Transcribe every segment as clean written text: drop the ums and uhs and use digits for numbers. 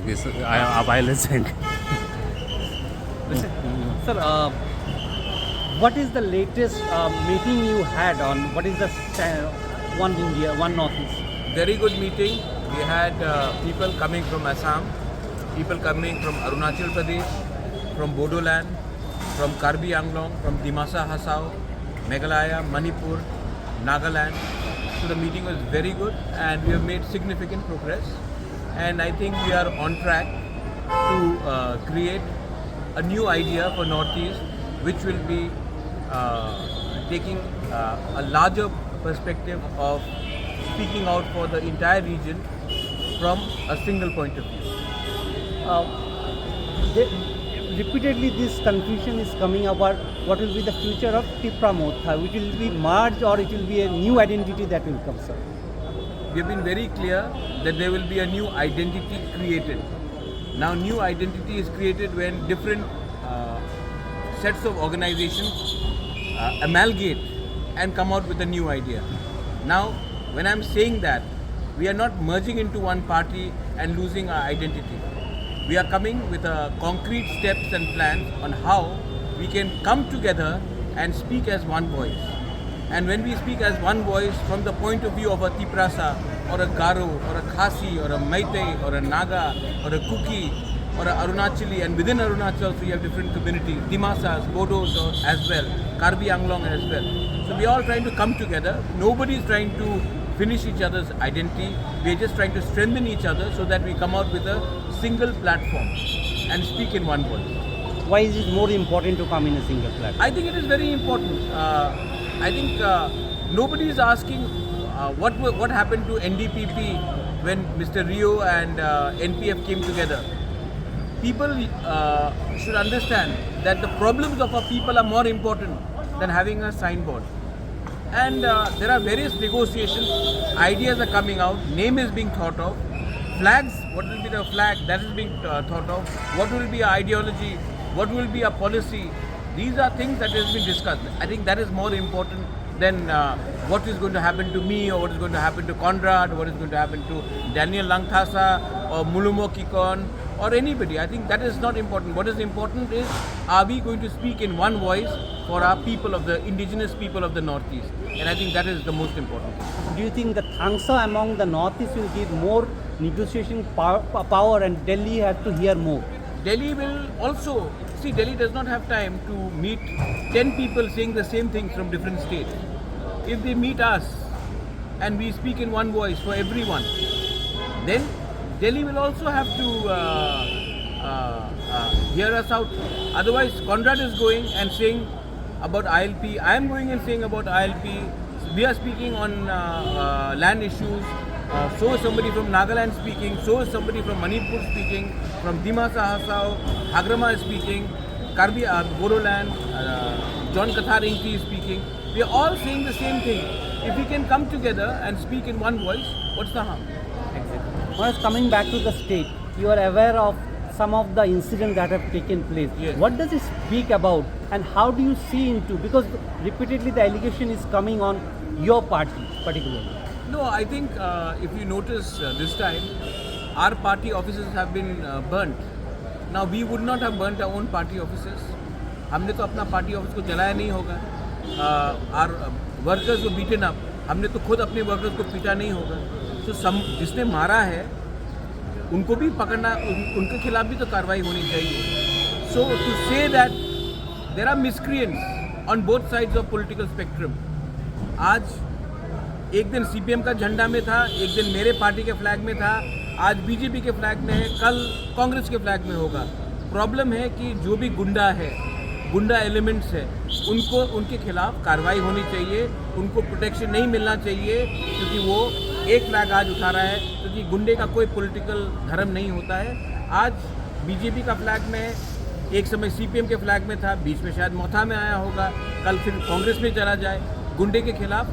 this while listening. Sir, what is the latest meeting you had on what is the One India, One Northeast? Very good meeting. We had people coming from Assam, people coming from Arunachal Pradesh, from Bodoland, from Karbi Anglong, from Dimasa Hasao, Meghalaya, Manipur, Nagaland. So the meeting was very good and we have made significant progress. And I think we are on track to create a new idea for Northeast, which will be taking a larger perspective of speaking out for the entire region from a single point of view. Repeatedly this confusion is coming about what will be the future of Tipra Motha, which will be merged or it will be a new identity that will come, sir. We have been very clear that there will be a new identity created. Now new identity is created when different sets of organizations amalgate and come out with a new idea. Now when I'm saying that, we are not merging into one party and losing our identity. We are coming with concrete steps and plans on how we can come together and speak as one voice. And when we speak as one voice from the point of view of a Tiprasa or a Garo or a Khasi or a Meitei or a Naga or a Kuki or a Arunachali, and within Arunachal we have different communities, Dimasas, Bodos as well, Karbi Anglong as well. So we are all trying to come together. Nobody is trying to finish each other's identity. We are just trying to strengthen each other so that we come out with a single platform and speak in one voice. Why is it more important to come in a single platform? I think it is very important. I think nobody is asking what happened to NDPP when Mr. Rio and NPF came together. People should understand that the problems of our people are more important than having a signboard. And there are various negotiations, ideas are coming out, name is being thought of, flags, what will be the flag, that is being thought of, what will be our ideology, what will be our policy. These are things that has been discussed. I think that is more important than what is going to happen to me or what is going to happen to Conrad, what is going to happen to Daniel Langthasa or Mulumo Kikon or anybody. I think that is not important. What is important is, are we going to speak in one voice for our people of the indigenous people of the Northeast? And I think that is the most important thing. Do you think the Thangsa among the Northeast will give more negotiation power and Delhi has to hear more? Delhi will also, see, Delhi does not have time to meet 10 people saying the same things from different states. If they meet us and we speak in one voice for everyone, then Delhi will also have to hear us out. Otherwise, Conrad is going and saying about ILP, I am going and saying about ILP, we are speaking on land issues, so is somebody from Nagaland speaking, so is somebody from Manipur speaking, from Dimasa Hasao, Hagrama is speaking, Karbi Bodoland, John Kathar Inki is speaking. We are all saying the same thing. If we can come together and speak in one voice, what's the harm? Exactly. Once coming back to the state, you are aware of some of the incidents that have taken place. Yes. What does it speak about and how do you see into, because repeatedly the allegation is coming on your party particularly? No, I think if you notice this time, our party offices have been burnt. Now we would not have burnt our own party offices. हमने तो अपना party office को जलाया नहीं होगा. Our workers were beaten up. हमने तो खुद अपने workers को पीटा नहीं होगा. So जिसने मारा है, उनको भी पकड़ना, उनके खिलाफ भी तो कार्रवाई होनी चाहिए. So to say that there are miscreants on both sides of political spectrum. आज एक दिन CPM का झंडा में था, एक दिन मेरे पार्टी के फ्लैग में था, आज BJP के फ्लैग में है, कल कांग्रेस के फ्लैग में होगा. प्रॉब्लम है कि जो भी गुंडा है, गुंडा एलिमेंट्स है, उनको उनके खिलाफ कार्रवाई होनी चाहिए, उनको प्रोटेक्शन नहीं मिलना चाहिए क्योंकि वो एक फ्लैग आज उठा रहा है, क्योंकि गुंडे का कोई पॉलिटिकल धर्म नहीं होता है. आज बीजेपी का फ्लैग में है, एक समय सीपीएम के फ्लैग में था, बीच में शायद मोथा में आया होगा, कल फिर कांग्रेस में चला जाए. गुंडे के खिलाफ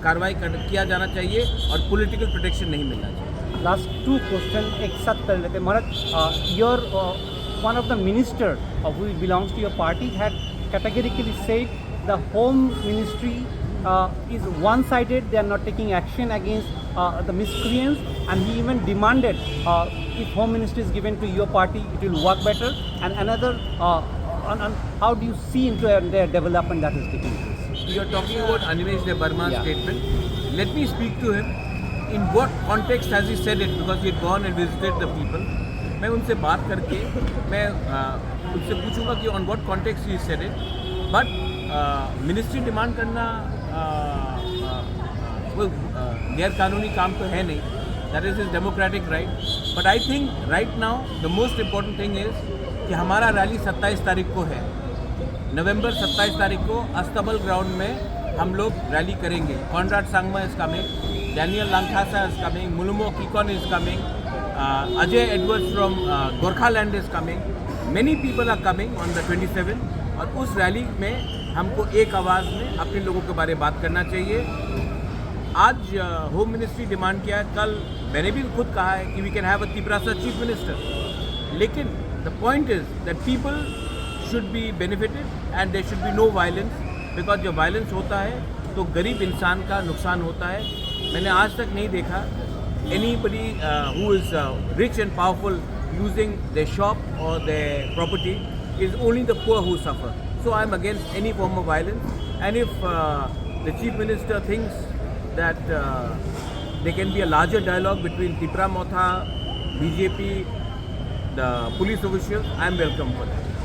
कार्रवाई किया जाना चाहिए और पॉलिटिकल प्रोटेक्शन नहीं मिलना चाहिए. लास्ट 2 क्वेश्चन एक साथ कर लेते. महाराज, your one of the minister who belongs to your party had categorically said the home ministry is one-sided. They are not taking action against the miscreants, and he even demanded if Home Ministry is given to your party, it will work better. And another, on how do you see into their development that is taking place? You are talking about Animesh Burma's Yeah. statement. Let me speak to him. In what context has he said it? Because he had gone and visited the people. मैं उनसे बात करके मैं उनसे पूछूंगा कि on what context he said it. But ministry demand करना वो गैर कानूनी काम तो है नहीं. That is his democratic right. But I think right now the most important thing is कि हमारा रैली 27 तारीख को है. नवंबर 27 तारीख को अस्तबल ग्राउंड में हम लोग रैली करेंगे. Conrad Sangma is coming, Daniel Langthasa is coming, Mulumo Kikon is coming, Ajay Edwards from Gorkhaland is coming. Many people are coming on the 27. और उस रैली में हमको एक आवाज़ में अपने लोगों के बारे में बात करना चाहिए. आज होम मिनिस्ट्री डिमांड किया है, कल मैंने भी खुद कहा है कि we can have a Tiprasa chief minister. लेकिन the point is that people should be benefited and there should be no violence, because जब वायलेंस होता है तो गरीब इंसान का नुकसान होता है. मैंने आज तक नहीं देखा anybody who is rich and powerful using their shop or their property. Is only the poor who suffer. So I am against any form of violence, and if the chief minister thinks that there can be a larger dialogue between Tipra Motha, BJP, the police officials, I am welcome for that.